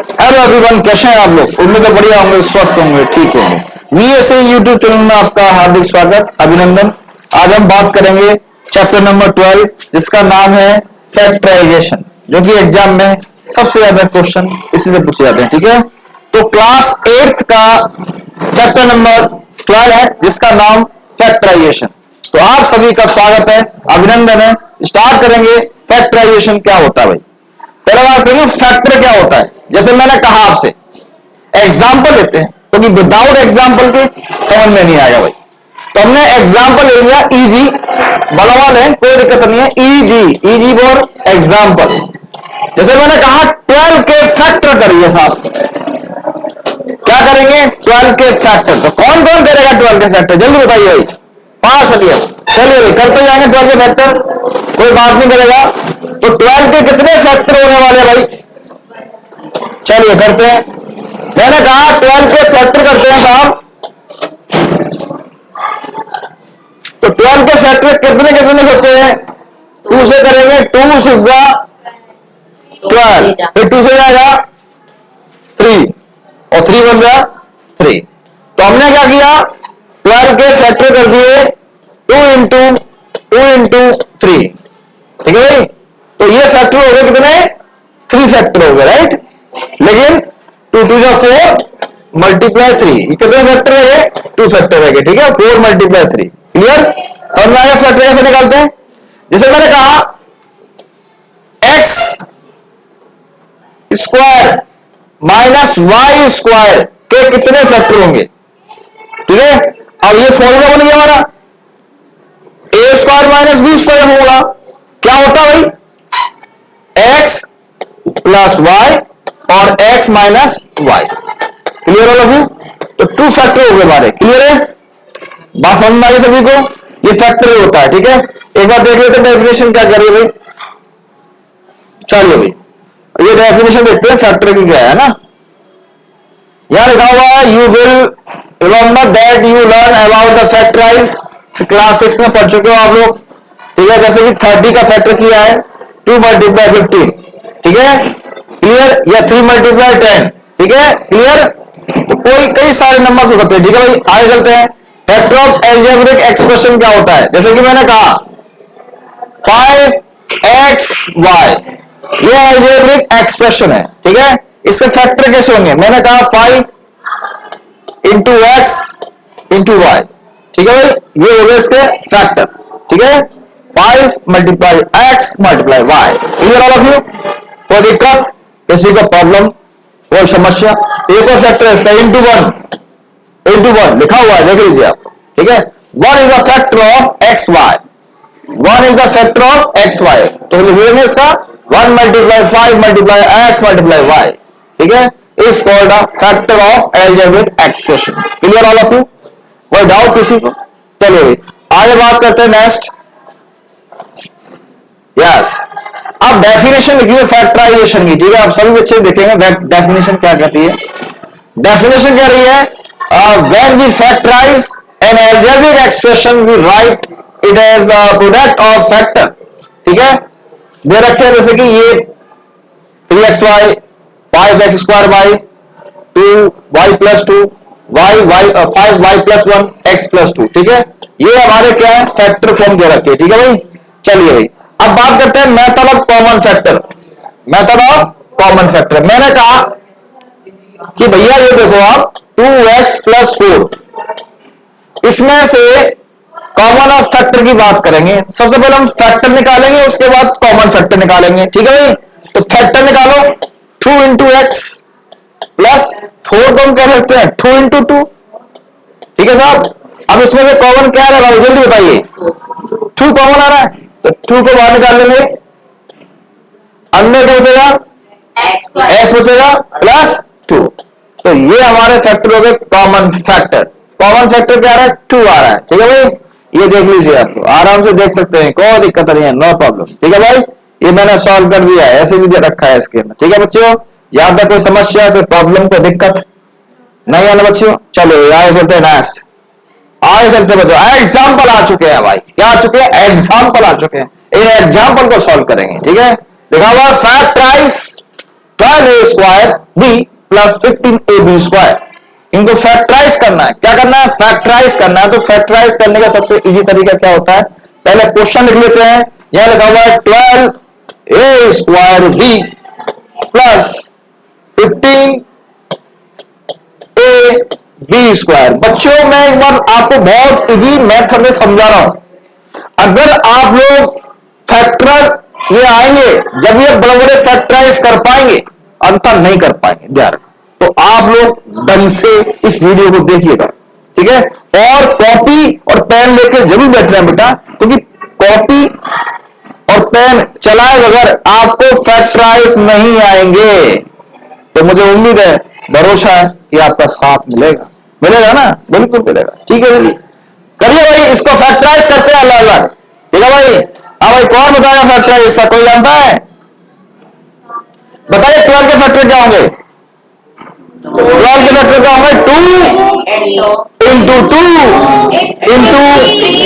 Hello everyone, कैसे हैं आप लोग? उम्मीद है बढ़िया होंगे, स्वस्थ होंगे, ठीक होंगे। वीएसए यूट्यूब चैनल में आपका हार्दिक स्वागत, अभिनंदन। आज हम बात करेंगे चैप्टर नंबर 12 जिसका नाम है फैक्टराइजेशन, जो कि एग्जाम में सबसे ज्यादा क्वेश्चन इसी से पूछे जाते हैं। ठीक है, तो क्लास 8th का चैप्टर नंबर 12 है जिसका नाम फैक्टराइजेशन। तो आप सभी का स्वागत है, अभिनंदन है। स्टार्ट करेंगे। फैक्टराइजेशन क्या होता है भाई? पहले बात करेंगे फैक्टर क्या होता है। जैसे मैंने कहा आपसे एग्जाम्पल लेते हैं, क्योंकि विदाउट एग्जाम्पल के समझ में नहीं आएगा भाई। तो हमने एग्जाम्पल ले लिया इजी, बड़ा लें कोई दिक्कत नहीं है। Easy for example. जैसे मैंने कहा 12 के फैक्टर करिए साहब। क्या करेंगे? 12 के फैक्टर। तो कौन कौन करेगा 12 के फैक्टर? जल्दी बताइए भाई, फास्ट चलिए। चलिए भाई, करते जाएंगे 12 के फैक्टर, कोई बात नहीं करेगा। तो 12 के कितने फैक्टर होने वाले भाई? चलिए करते हैं। मैंने कहा 12 के फैक्टर करते हैं साहब। तो 12 के फैक्टर कितने कितने होते हैं? 2 से करेंगे, 2 6 12, फिर 2 से जाएगा 3 और 3 बन गया 3। तो हमने क्या किया? 12 के फैक्टर कर दिए 2 इंटू 3। ठीक है भाई, तो ये फैक्टर हो गए कितने? 3 फैक्टर हो गए, राइट। लेकिन 2 2 जा 4 मल्टीप्लाई 3, कितने फैक्टर रह गए? 2 फैक्टर रह गए। ठीक है, 4 मल्टीप्लाई 3। क्लियर? समझ में आया फैक्टर कैसे निकालते हैं? जैसे मैंने कहा X square minus Y square के कितने फैक्टर होंगे? ठीक है, अब ये फॉर्मूला बन गया हमारा, ए स्क्वायर माइनस बी स्क्वायर होगा। क्या होता है भाई? एक्स प्लस वाई और एक्स माइनस वाई। क्लियर हो लफू? तो 2 फैक्टर हो गए हमारे। क्लियर है? बात समझ में आई सभी को? ये फैक्टर होता है। ठीक है, एक बार देख लेते हैं डेफिनेशन क्या करिए भाई। चलिए भाई, ये डेफिनेशन देखते हैं फैक्टर की क्या है ना। यहां लिखा हुआ है you will remember that you learn about the factorise. Class 6 में पढ़ चुके हो आप लोग। ठीक है, जैसे कि 30 का फैक्टर किया है 2 मल्टीप्लाई 15। ठीक है, क्लियर? या 3 मल्टीप्लाई 10। ठीक है, क्लियर? तो कोई कई सारे नंबर हो सकते हैं। ठीक है भाई, आगे चलते हैं। फैक्टर ऑफ एल्जेब्रिक एक्सप्रेशन क्या होता है? जैसे कि मैंने कहा 5xy, ये एल्जेब्रिक एक्सप्रेशन है। ठीक है, इसके फैक्टर कैसे होंगे? मैंने कहा 5 इंटू एक्स इंटू वाई। ठीक है भाई, ये हो गए इसके फैक्टर। ठीक है, 5 multiply X multiply Y. Clear all of you? कोई दिक्कत? किसी को प्रॉब्लम, कोई समस्या? एक और फैक्टर है इसका इंटू 1 लिखा हुआ है, देख लीजिए आप। ठीक है, 1 is the factor of X Y, 1 is the factor of X Y. तो लिखेंगे इसका 1 multiply 5 multiply X multiply Y. ठीक है, is called a factor of algebraic expression. Clear all of you? कोई डाउट किसी को? चलिए भाई, आगे बात करते हैं नेक्स्ट। यस, अब डेफिनेशन लिखिए फैक्टराइजेशन की। ठीक है, आप सभी बच्चे देखेंगे डेफिनेशन क्या कहती है। डेफिनेशन कह रही है when we factorise an algebraic expression we write it as a product of factor. ठीक है, दे रखे हैं जैसे कि ये 3xy 5x square by 2y plus 2 5y plus 1 x plus 2। ठीक है, ये हमारे क्या है? फैक्टर फॉर्म दे रखे हैं। ठीक है भाई, चलिए भाई, अब बात करते हैं method of common factor. Method of common factor मैंने कहा कि भैया ये देखो आप 2x प्लस 4, इसमें से कॉमन ऑफ फैक्टर की बात करेंगे। सबसे पहले हम फैक्टर निकालेंगे, उसके बाद कॉमन फैक्टर निकालेंगे। ठीक है भाई, तो फैक्टर निकालो 2 इंटू एक्स प्लस 4 को हम कह सकते हैं 2 इंटू 2। ठीक है साहब, अब इसमें से कॉमन क्या आ रहा है? जल्दी बताइए। 2 कॉमन आ रहा है, तो 2 को बाहर निकाल लेंगे, अंदर क्या बचेगा? एक्स बचेगा प्लस 2। तो ये हमारे फैक्टर हो गए कॉमन फैक्टर। कॉमन फैक्टर क्या आ रहा है? 2 आ रहा है। ठीक है भाई, ये देख लीजिए, आप आराम से देख सकते हैं, कोई दिक्कत नहीं है, नो प्रॉब्लम। ठीक है भाई, ये मैंने सॉल्व कर दिया है, ऐसे भी दे रखा है इसके अंदर। ठीक है बच्चों, याद है? कोई समस्या, कोई प्रॉब्लम, कोई दिक्कत नहीं है ना बच्चों? चलो आगे चलते हैं नेक्स्ट। आगे चलते बच्चों, एग्जाम्पल आ चुके हैं भाई। क्या आ चुके हैं? एग्जाम्पल आ चुके हैं। इन एग्जाम्पल को सॉल्व करेंगे। ठीक है, लिखा हुआ factorise 12a square B plus 15ab square. इनको फैक्टराइज करना है। क्या करना है? फैक्टराइज करना है। तो फैक्टराइज करने का सबसे इजी तरीका क्या होता है? पहले क्वेश्चन लिख लेते हैं। यहां लिखा हुआ है 12a square B plus 15 A B square. बच्चों मैं एक बार आपको बहुत इजी मेथड से समझा रहा हूं। अगर आप लोग फैक्टर ये आएंगे, जब ये बड़े बड़े फैक्टराइज कर पाएंगे, अंतर नहीं कर पाएंगे, ध्यान रखो। तो आप लोग ढंग से इस वीडियो को देखिएगा, ठीक है? और कॉपी और पेन लेके जरूर बैठना है बेटा, क्योंकि कॉपी और पेन चलाए बगैर आपको फैक्टराइज नहीं आएंगे। तो मुझे उम्मीद है, भरोसा है कि आपका साथ मिलेगा। मिलेगा ना? बिल्कुल मिलेगा। ठीक है भाई, करिए भाई, इसको फैक्टराइज करते हैं अलग अलग। ठीक है भाई? हाँ भाई, कौन बताया फैक्टराइज? इसका कोई जानता है? बताइए 12 के फैक्टर क्या होंगे? 12 के फैक्टर क्या होंगे? 2 इंटू 2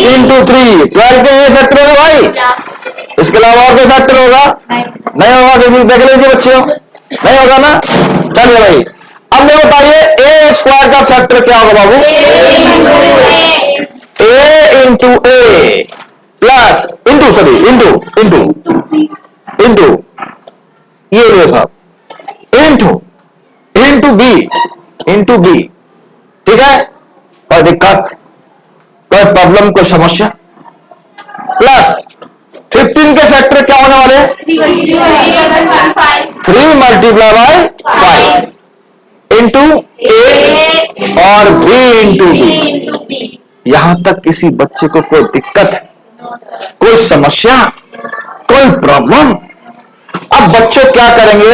इंटू 3। 12 के ये फैक्टर होगा भाई। इसके अलावा और कोई फैक्टर होगा? नहीं होगा। किसी देख लीजिए बच्चों, नहीं होगा ना? चलिए भाई, अब मैं बताइए ए स्क्वायर का फैक्टर क्या होगा बाबू? A into A plus into sorry into into into ये लो साहब, इंटू बी। ठीक है? कोई दिक्कत, कोई प्रॉब्लम, कोई समस्या? प्लस 15 के फैक्टर क्या होने वाले? 3 मल्टीप्लाई बाय 5 इंटू ए और बी इंटू बी। यहां तक किसी बच्चे को कोई दिक्कत, कोई समस्या, कोई प्रॉब्लम? अब बच्चों क्या करेंगे?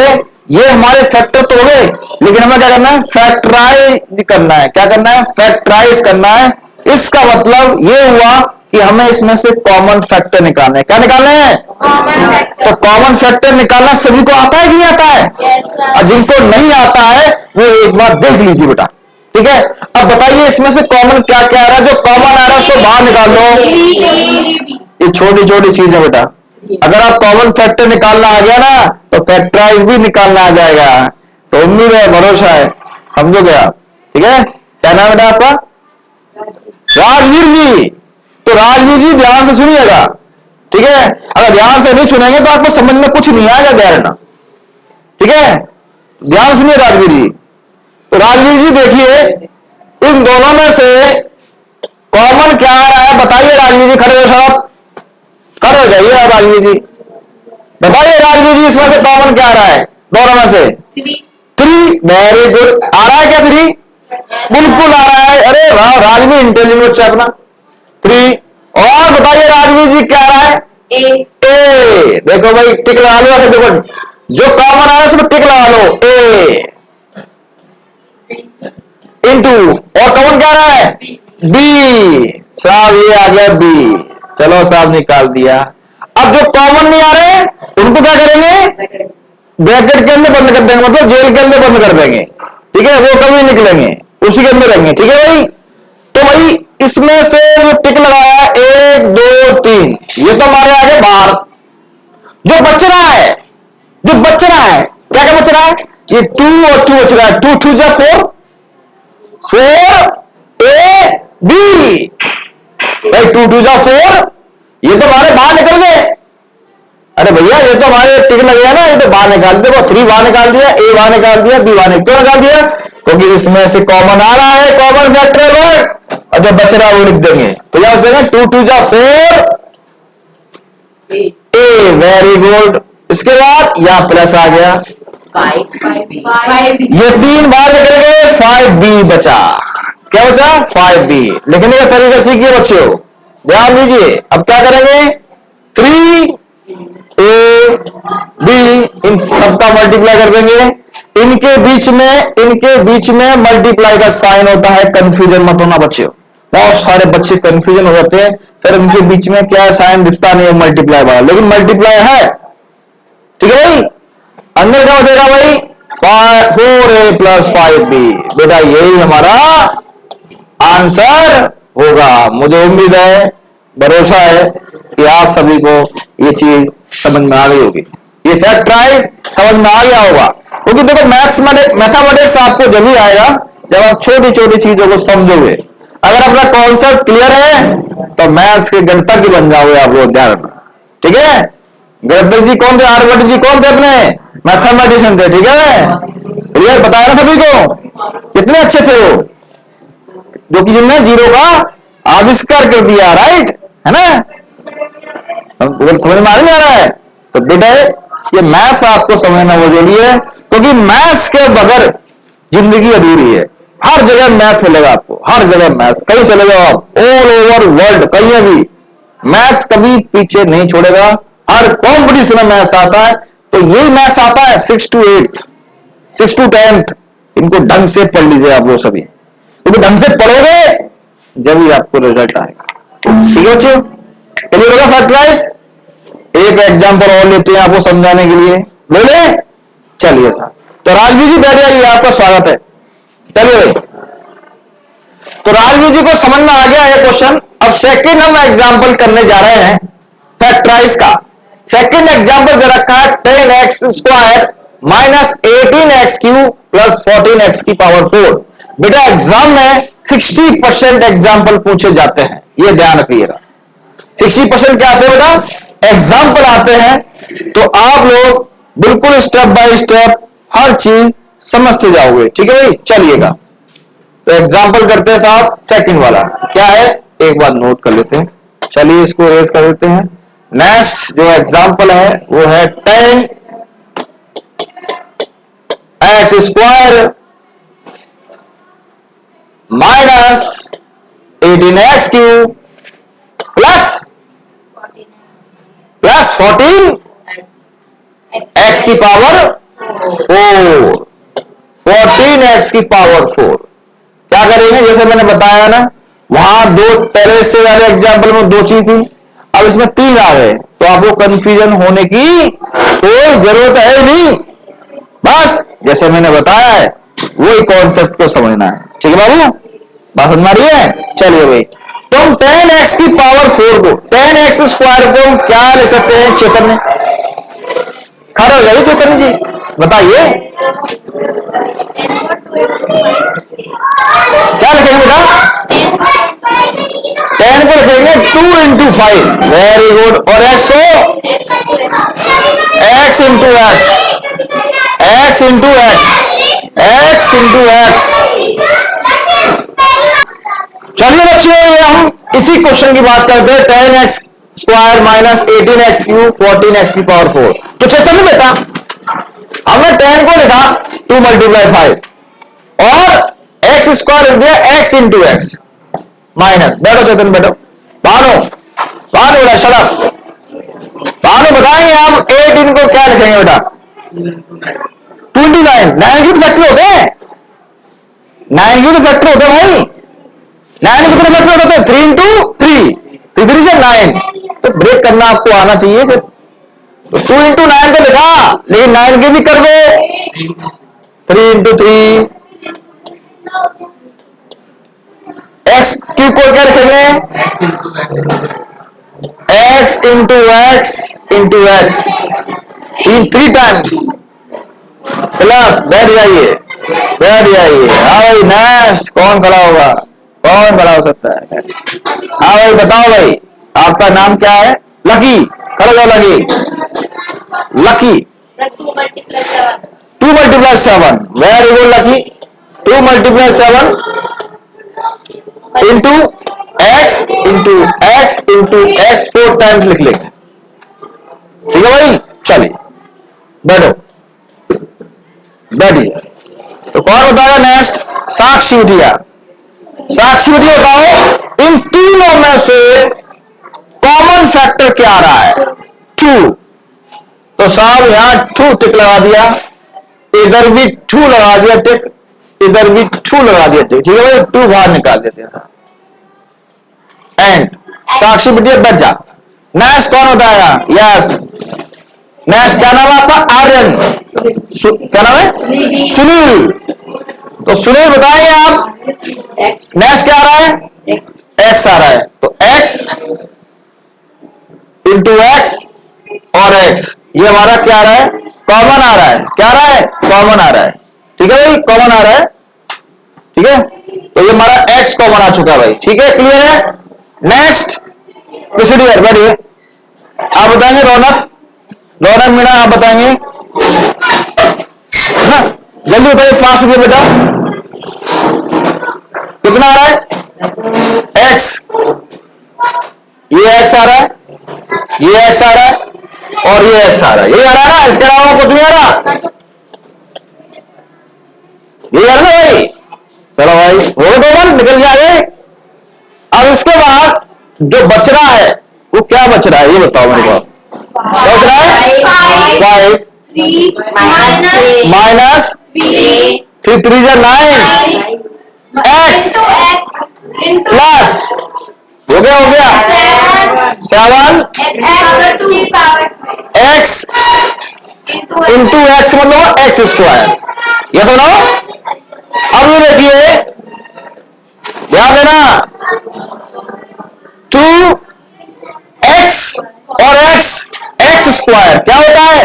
ये हमारे फैक्टर तो हो गए, लेकिन हमें क्या करना है? फैक्टराइज करना है। क्या करना है? फैक्टराइज करना है। इसका मतलब ये हुआ कि हमें इसमें से कॉमन फैक्टर निकालना है। क्या निकालना है? तो कॉमन फैक्टर निकालना सभी को आता है कि नहीं आता है? और जिनको नहीं आता है वो एक बार देख लीजिए बेटा, ठीक है? अब बताइए इसमें से कॉमन क्या क्या आ रहा है? जो कॉमन आ रहा है उसको बाहर निकाल दो। ये छोटी छोटी चीज है बेटा। अगर आप कॉमन फैक्टर निकालना आ गया ना, तो फैक्टराइज भी निकालना आ जाएगा। तो उम्मीद है, भरोसा है, समझोगे आप? ठीक है? क्या नाम है बेटा आपका? राजवीर जी। तो राजवीर जी ध्यान से सुनिएगा, ठीक है? अगर ध्यान से नहीं सुनेंगे तो आपको समझ में कुछ नहीं आएगा, ध्यान रखना, ठीक है? ध्यान सुनिए राजवीर जी। तो राजवीर जी देखिए, इन दोनों में से कॉमन क्या आ रहा है? बताइए राजवीर जी, खड़े हो साहब, खड़े हो जाइए आप राजवीर जी, बताइए राजवीर जी, इसमें से कॉमन क्या आ रहा है दोनों में से? 3। Very good. आ रहा है क्या 3? बिल्कुल आ रहा है। अरे वाह, राजवीर इंटेलिजेंट बच्चा अपना। 3। और बताइए राजवीर जी क्या आ रहा है? ए। देखो भाई, टिक लगा लो। देखो, जो कॉमन आ रहा है उसमें टिक लगा लो, ए इंटू, और कॉमन क्या आ रहा है? बी। साहब ये आ गया बी। चलो साहब, निकाल दिया। अब जो कॉमन नहीं आ रहे उनको क्या करेंगे? ब्रैकेट के अंदर बंद कर देंगे, मतलब जेल के अंदर बंद कर देंगे, ठीक है? वो कभी निकलेंगे, उसी के अंदर रहेंगे, ठीक है भाई? तो भाई इसमें से जो टिक लगाया 1 2 3, ये तो हमारे आगे बाहर। जो बच रहा है, क्या क्या बच रहा है? ये 2 और 2 बच रहा है। 2 2 जा 4 ए बी। भाई 2 2 जा 4, ये तो हमारे बाहर निकल गए। अरे भैया, ये तो हमारे टिक लगे हैं ना, ये तो बाहर निकाल दिया। 3 बाहर निकाल दिया, ए बाहर निकाल दिया, बी बाहर क्यों निकाल दिया? क्योंकि इसमें से कॉमन आ रहा है, कॉमन फैक्टर वर्ड, और जो बच रहा है वो लिख देंगे। तो क्या देंगे? 2 2 जा 4 ए। Very good. इसके बाद यहां प्लस आ गया, 5 ये 3 बाहर निकल गए, 5b बचा। क्या बचा? 5b। लिखने का तरीका सीखिए बच्चों, ध्यान दीजिए। अब क्या करेंगे? 3 ए बी, इन सबका मल्टीप्लाई कर देंगे। इनके बीच में मल्टीप्लाई का साइन होता है। कंफ्यूजन मत होना बच्चों, बहुत सारे बच्चे कंफ्यूजन हो जाते हैं, सर इनके बीच में क्या साइन दिखता नहीं है मल्टीप्लाई वाला, लेकिन मल्टीप्लाई है, ठीक है भाई? अंदर क्या हो जाएगा भाई? 4a plus 5b। बेटा यही हमारा आंसर होगा। मुझे उम्मीद है, भरोसा है कि आप सभी को ये चीज समझ में आ गई होगी। ये फैक्टराइज समझ में आ गया होगा। क्योंकि देखो मैथमेटिक्स आपको जब भी आएगा जब आप छोटी छोटी चीजों को समझोगे। अगर अपना कॉन्सेप्ट क्लियर है तो मैथ्स के गणितज्ञ बन जाओगे आप लोग, ध्यान रखना, ठीक है। गणितज्ञ जी कौन थे? आर्यभट्ट जी कौन थे? अपने मैथमेटिशियन थे, ठीक है। क्लियर बताया ना सभी को? कितने अच्छे थे वो, जो कि जिनने जीरो का आविष्कार कर दिया, राइट है ना। समझ में आ रहा है? तो बेटा ये मैथ्स आपको समझना बहुत जरूरी है, क्योंकि मैथ्स के बगैर जिंदगी अधूरी है। हर जगह मैथ्स मिलेगा आपको, हर जगह मैथ्स, कहीं चले जाओ आप, ऑल ओवर वर्ल्ड कहीं भी मैथ्स कभी पीछे नहीं छोड़ेगा। हर कॉम्पिटिशन में मैथ्स आता है। तो यही मैथ्स आता है 6 to 8, 6 to 10, इनको ढंग से पढ़ लीजिए आप लोग सभी, क्योंकि ढंग से पढ़ोगे जब ही आपको रिजल्ट आएगा, ठीक है बच्चों। क्लियर होगा फैक्टराइज? एक एग्जांपल और लेते हैं आपको समझाने के लिए, बोले चलिए साहब। तो राजवीर जी बैठ जाइए, आपका स्वागत है। चलिए, तो राजवीर जी को समझ में आ गया है क्वेश्चन। अब सेकंड हम एग्जांपल करने जा रहे हैं फैक्टराइज का। सेकंड एग्जांपल दे रखा है 10x² minus 18x³ plus 14x की पावर 4। बेटा एग्जाम में 60% एग्जांपल पूछे जाते हैं, ये ध्यान रखिएगा। 60% क्या आते हैं बेटा? एग्जाम्पल आते हैं। तो आप लोग बिल्कुल स्टेप बाय स्टेप हर चीज समझते जाओगे, ठीक है भाई। चलिएगा, तो एग्जाम्पल करते हैं साहब। सेकंड वाला क्या है एक बार नोट कर लेते हैं। चलिए इसको रेज कर देते हैं। नेक्स्ट जो एग्जाम्पल है वो है 10x² minus 18x³ plus 14x की पावर 4, 14x की पावर 4। क्या करेंगे? जैसे मैंने बताया ना, वहां दो पहले से वाले एग्जाम्पल में दो चीज थी, अब इसमें तीन आ गए, तो आपको कंफ्यूजन होने की कोई जरूरत है नहीं। बस जैसे मैंने बताया है वही कॉन्सेप्ट को समझना है, ठीक है बाबू? बात समझ आ रही है? चलिए भाई, तो हम 10x की पावर 4 को 10x² को हम क्या लिख सकते हैं? चैतन्य खड़े हो जाइए, चैतन्य जी बताइए क्या लिखेंगे बेटा? 10 को लिखेंगे 2 into 5, वेरी गुड। और x को x into x, x into x, x into x। चलिए बच्चों, ये हम इसी क्वेश्चन की बात करते हैं। 10x² माइनस 18x³ 14x की पावर 4। तो चैतन्य बेटा हमने 10 को लिखा 2 × 5 और x² लिख दिया x into x माइनस। बैठो चैतन्य बैठो। भानु भानु बेटा शरद, भानु बताएंगे आप 18 को क्या लिखेंगे बेटा? 29। 9 की तो फैक्टर होते हैं, 9 की तो फैक्टर होते हैं भाई। 9 कितने फैक्टर होते हैं? 3 into 3, 3 से 9। तो ब्रेक करना आपको आना चाहिए। तो 2 into 9 तो लिखा, लेकिन 9 के भी कर दो 3 into 3। x की को क्या रखेंगे? x into x into x, 3 times plus. बैठ जाइए बैठ जाइए। हाँ भाई नेक्स्ट कौन खड़ा होगा? कौन खड़ा हो सकता है नेक्स्ट? हाँ भाई बताओ भाई, आपका नाम क्या है? लकी, खड़ा जाओ lucky. Lucky 2 × 7, very good lucky. 2 × 7 into x into x into x 4 times लिख लेंगे, ठीक है भाई। चलिए बैठो, बैठिए। तो कौन बताएगा नेक्स्ट? साक्षी बिटिया। साक्षी बिटिया बताओ, इन तीनों में से कॉमन फैक्टर क्या आ रहा है? 2। तो साहब यहां 2 टिक लगा दिया, इधर भी 2 लगा दिया टिक, इधर भी 2 लगा दिया टिक, ठीक है भाई। 2 बाहर निकाल देते हैं साहब। एंड साक्षी बिटिया बैठ जा। नेक्स्ट कौन बताएगा? यस नेक्स्ट क्या नाम है आपका? आर्यन। क्या नाम है? सुनील। तो सुनील बताएंगे आप। नेक्स्ट क्या आ रहा है? एक्स आ रहा है। तो x इंटू एक्स और x, ये हमारा क्या आ रहा है? कॉमन आ रहा है, क्या आ रहा है, कॉमन आ रहा है, ठीक है भाई, कॉमन आ रहा है, ठीक है। तो ये हमारा x कॉमन आ चुका है भाई, ठीक है, क्लियर है। नेक्स्ट प्रोसीडियर बढ़िए, आप बताएंगे रौनक, रौनक मीणा आप बताएंगे ना, जल्दी बताइए, फास्ट से बेटा, कितना आ रहा है x, ये x आ रहा है, ये x आ रहा है और ये x आ रहा है, ये आ रहा है ना, इसके अलावा कुछ नहीं आ रहा, ये आ रहा ना भाई। चलो भाई हो गए टोटल, निकल जाएंगे। अब इसके बाद जो बच रहा है वो क्या बच रहा है ये बताओ मेरे को, क्या बच रहा है, 5 माइनस 3 3 जा 9 x प्लस हो गया 7 x इंटू एक्स मतलब एक्स स्क्वायर, ये सुनो। अब ये देखिए ध्यान देना, 2x और x स्क्वायर क्या होता है,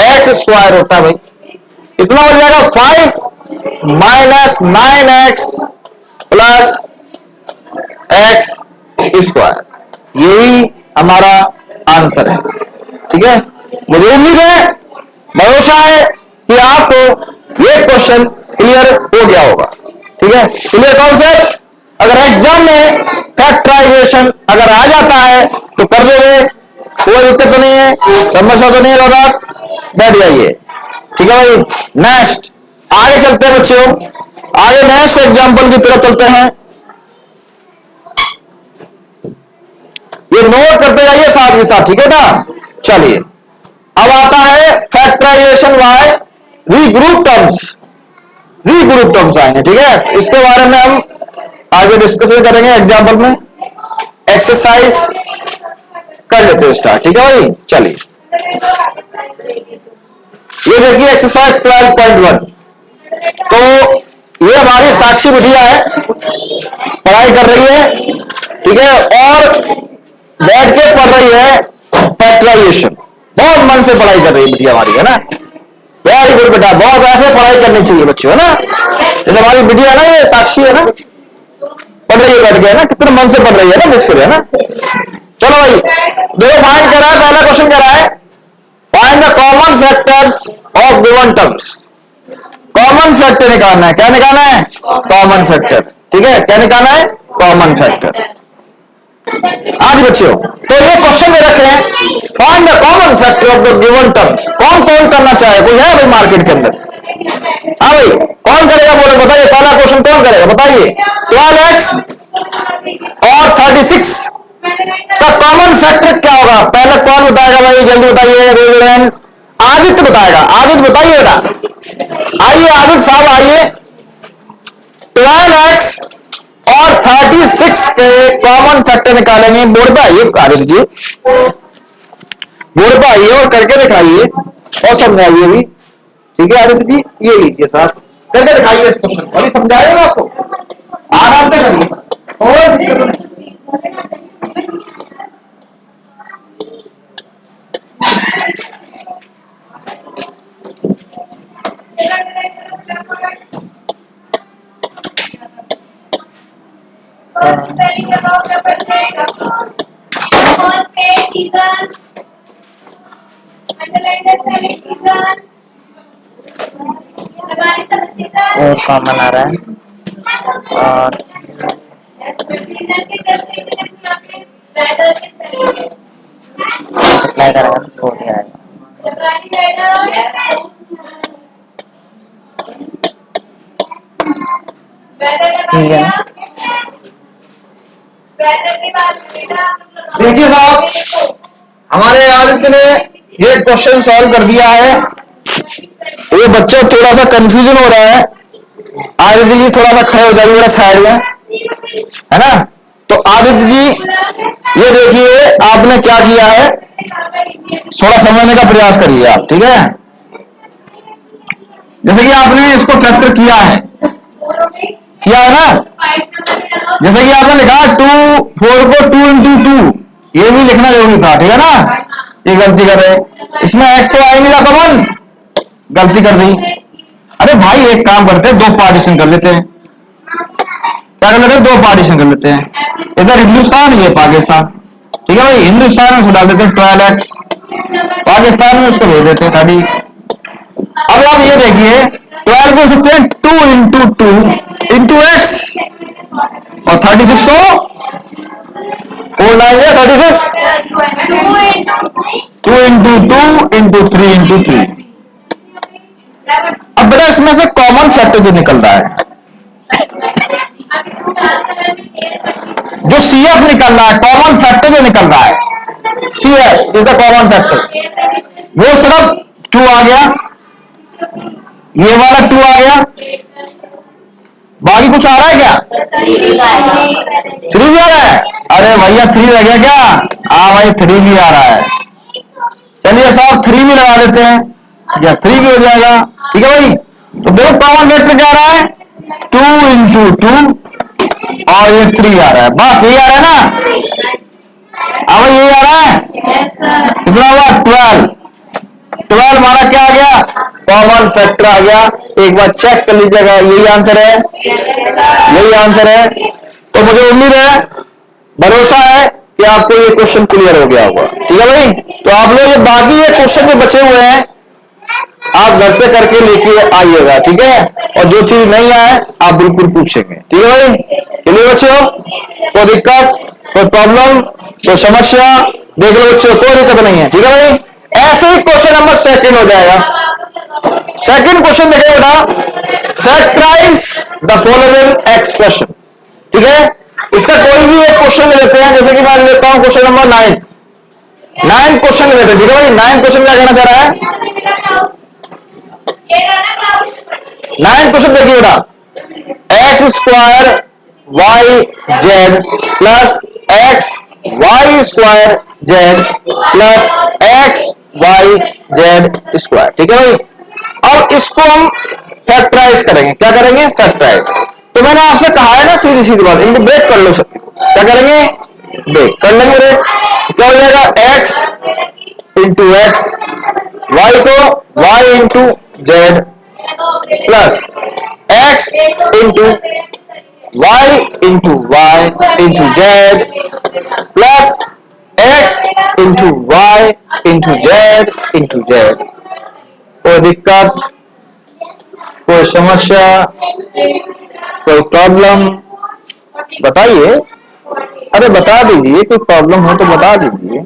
x स्क्वायर होता है भाई, इतना हो जाएगा 5 minus 9x plus x square, यही हमारा आंसर है, ठीक है। मुझे उम्मीद है, भरोसा है कि आपको ये क्वेश्चन क्लियर हो गया होगा, ठीक है, क्लियर कॉन्सेप्ट। अगर एग्जाम में फैक्टराइजेशन अगर आ जाता है तो कर दोगे, कोई दिक्कत तो नहीं है, समस्या तो नहीं है, रौनक बैठ जाइए, ठीक है भाई। नेक्स्ट आगे चलते हैं बच्चों, आगे नेक्स्ट एग्जाम्पल की तरफ चलते हैं, ये नोट करते जाइए साथ के साथ, ठीक है ना। चलिए अब आता है factorisation by regroup terms, regroup terms आएंगे, ठीक है, इसके बारे में हम आगे डिस्कशन करेंगे एग्जाम्पल में, एक्सरसाइज कर लेते हैं स्टार्ट, ठीक है भाई। चलिए ये देखिए एक्सरसाइज 12.1, तो ये हमारी साक्षी बिटिया है, पढ़ाई कर रही है, ठीक है, और बैठ के पढ़ रही है फैक्टराइजेशन, बहुत मन से पढ़ाई कर रही है बिटिया हमारी, है ना, वेरी गुड बेटा, बहुत ऐसे पढ़ाई करनी चाहिए बच्चों, है ना, जैसे हमारी बिटिया है ना, ये साक्षी है ना, पढ़ रही है बैठ के, है ना, कितने मन से पढ़ रही है ना, बुक से, है ना। चलो भाई देखो, फाइंड करा है, पहला क्वेश्चन करा है, find the common factors of given terms, common factor निकालना है, क्या निकालना है, कॉमन फैक्टर, ठीक है, क्या निकालना है, कॉमन फैक्टर। आज बच्चों तो ये क्वेश्चन दे रखे हैं, find the common factor of the given terms, कौन कौन करना चाहे, कोई है भाई मार्केट के अंदर, हाँ भाई कौन करेगा बोलो, बताइए, पहला क्वेश्चन कौन करेगा बताइए, 12x और 36 का कॉमन फैक्टर क्या होगा, पहले कौन बताएगा भाई, जल्दी बताइए, आदित्य बताएगा, आदित्य बताइए बेटा, आइए आदित्य साहब आइए, 12x और 36 के कॉमन फैक्टर निकालेंगे, बोर्ड पे आइए आदित्य जी, बोर्ड पे आइए और करके दिखाइए और समझाइए भी, ठीक है आदित्य जी, ये लीजिए साहब करके दिखाइए इस क्वेश्चन को, अभी समझाएगा आपको, आराम से करिए और दिक्कत नहीं। और कॉमन आ रहा है और मल्टीप्लाई करेगा तो 4 ही आएगा, ठीक है। देखिए साहब, हमारे आदित्य ने ये क्वेश्चन सॉल्व कर दिया है, ये बच्चा थोड़ा सा कंफ्यूजन हो रहा है, आदित्य जी थोड़ा सा खड़े हो जाइए मेरा साइड में, है ना। तो आदित्य जी ये देखिए आपने क्या किया है, थोड़ा समझने का प्रयास करिए आप, ठीक है। जैसे कि आपने इसको फैक्टर किया है ना, जैसे कि आपने लिखा 2 4 को 2 इंटू 2, ये भी लिखना जरूरी था, ठीक है ना, ये गलती कर रहे हैं, इसमें x तो आएगी ना कॉमन, गलती कर दी। अरे भाई एक काम करते हैं, दो पार्टीशन कर लेते हैं। क्या कर लेते हैं, दो पार्टीशन कर लेते हैं। इधर हिंदुस्तान, ये पाकिस्तान, ठीक है भाई। हिंदुस्तान में उसको डाल देते हैं 12x, पाकिस्तान में उसको भेज देते हैं 30। अब आप ये देखिए 12 को सकते हैं 2 इंटू 2 इंटू एक्स, और 36 को 4 9 या 36, 2 इंटू 2 इंटू 3 इंटू 3। अब बेटा इसमें से कॉमन फैक्टर जो निकल रहा है, जो CF निकल रहा है, कॉमन फैक्टर जो निकल रहा है, CF is the common factor, वो सिर्फ 2 आ गया, ये वाला 2 आ गया, बाकी कुछ आ रहा है क्या? 3 भी आ रहा है। अरे भैया 3 रह गया क्या? हाँ भाई 3 भी आ रहा है। चलिए साहब 3 भी लगा देते हैं, या 3 भी हो जाएगा, ठीक है भाई। तो देखो कॉमन फैक्टर क्या आ रहा है, 2 इंटू 2 और ये 3 आ रहा है, बस यही आ रहा है ना। अब यही आ रहा है, कितना हुआ 12। 12 हमारा क्या आ गया, कॉमन फैक्टर आ गया। एक बार चेक कर लीजिएगा, यही आंसर है, यही आंसर है। तो मुझे उम्मीद है, भरोसा है कि आपको ये क्वेश्चन क्लियर हो गया होगा, ठीक है भाई। तो आप लोग ये बाकी ये क्वेश्चन जो बचे हुए हैं आप घर से करके लेके आइएगा, ठीक है। और जो चीज नहीं आए आप बिल्कुल पूछेंगे, ठीक है भाई। चलिए बच्चों, कोई दिक्कत, कोई प्रॉब्लम, कोई समस्या, देख लो बच्चों, कोई दिक्कत नहीं है, ठीक है भाई। ऐसे ही क्वेश्चन नंबर सेकंड हो जाएगा। सेकंड क्वेश्चन देखें बेटा, फैक्टराइज द फॉलोइंग एक्सप्रेशन, ठीक है। इसका कोई भी एक क्वेश्चन ले लेते हैं, जैसे कि मैं लेता हूं क्वेश्चन नंबर 9 क्वेश्चन ले लेते हैं, ठीक है भाई। 9 क्वेश्चन क्या कहना चाह रहा है, 9 क्वेश्चन देखिए बेटा, X square Y Z plus X Y square Z plus X Y Z square, ठीक है भाई। अब इसको हम फैक्टराइज करेंगे, क्या करेंगे, फैक्टराइज। तो मैंने आपसे कहा है ना, सीधी सीधी बात, इनको ब्रेक कर लो सबको, क्या करेंगे, ब्रेक कर लेंगे ब्रेक। क्या हो जाएगा, एक्स इंटू एक्स, वाई को Y into Z plus X into Y into Y into Z plus X into Y into Z into Z. कोई दिक्कत, कोई समस्या, कोई प्रॉब्लम बताइए। अरे बता दीजिए, कोई प्रॉब्लम हो तो बता दीजिए।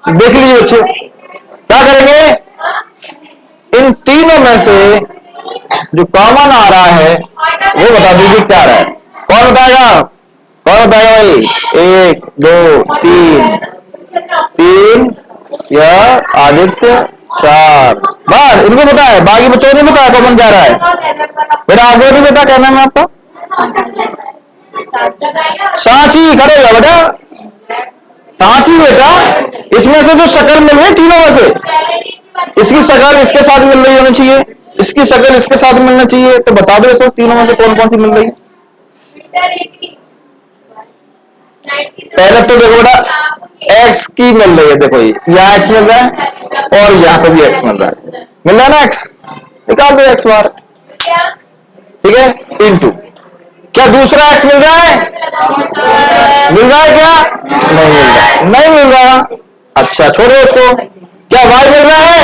देख लीजिए बच्चों, क्या करेंगे, इन तीनों में से जो कॉमन आ रहा है वो बता दीजिए क्या आ रहा है। कौन बताएगा, कौन बताएगा भाई, 1 2 3, 3 या आदित्य 4, बस इनको पता है, बाकी बच्चों को नहीं पता कॉमन क्या आ रहा है। बेटा आपको नहीं पता, क्या नाम है आपका, सांची, करेगा बेटा, सांची बेटा। इसमें से जो शक्ल मिल रही है तीनों में से, इसकी शक्ल इसके साथ मिल रही होनी चाहिए, इसकी शक्ल इसके साथ मिलना चाहिए, तो बता दो इसको तीनों में से कौन कौन सी मिल रही है। पहले तो देखो बेटा, एक्स की मिल रही है, देखो यहाँ एक्स मिल रहा है और यहाँ पे भी एक्स मिल रहा है, मिल रहा है ना एक्स, निकाल दो एक्स बार, ठीक है, इनटू क्या दूसरा एक्स मिल रहा है, मिल रहा है क्या, नहीं मिल रहा, नहीं मिल रहा, अच्छा छोड़ो उसको। क्या वाई मिल रहा है,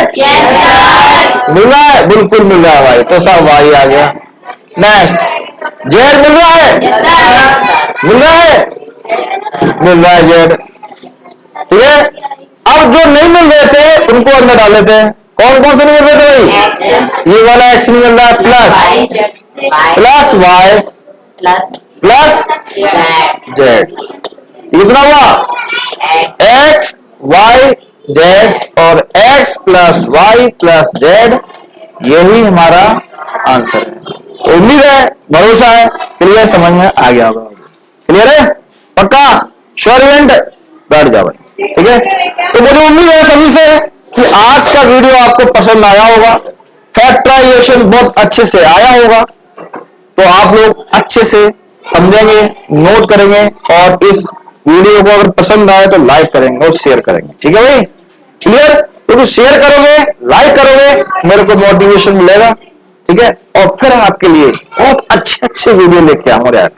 मिल रहा है, बिल्कुल मिल रहा है वाई, तो सब वाई आ गया। नेक्स्ट, जेड मिल रहा है, मिल रहा है, मिल रहा है जेड, ठीक है। अब जो नहीं मिल रहे थे उनको अंदर डाल लेते हैं। कौन कौन से नहीं मिल रहे थे भाई, ये वाला एक्स नहीं मिल रहा है, प्लस वाई प्लस जेड, कितना हुआ, एक्स वाई जेड और X plus Y plus Z, यही हमारा आंसर है। उम्मीद है, भरोसा है, क्लियर, समझ में आ गया होगा, क्लियर है, पक्का, श्योर इवेंट, बैठ जाओ भाई, ठीक है। तो मुझे उम्मीद है सभी से कि आज का वीडियो आपको पसंद आया होगा, फैक्टराइजेशन बहुत अच्छे से आया होगा, तो आप लोग अच्छे से समझेंगे, नोट करेंगे और इस वीडियो को अगर पसंद आए तो लाइक करेंगे और शेयर करेंगे, ठीक है भाई, क्लियर। क्योंकि शेयर करोगे, लाइक करोगे, मेरे को मोटिवेशन मिलेगा, ठीक है, और फिर हम आपके लिए बहुत अच्छे अच्छे वीडियो लेके आऊंगा यार,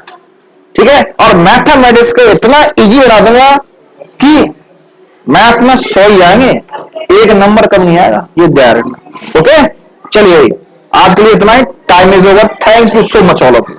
ठीक है। और मैथमेटिक्स को इतना इजी बना दूंगा कि मैथ्स में 100 ही आएंगे, एक नंबर कम नहीं आएगा, ये ध्यान रखना, ओके। चलिए भाई, आज के लिए इतना ही, time is over, thank you so much all of you.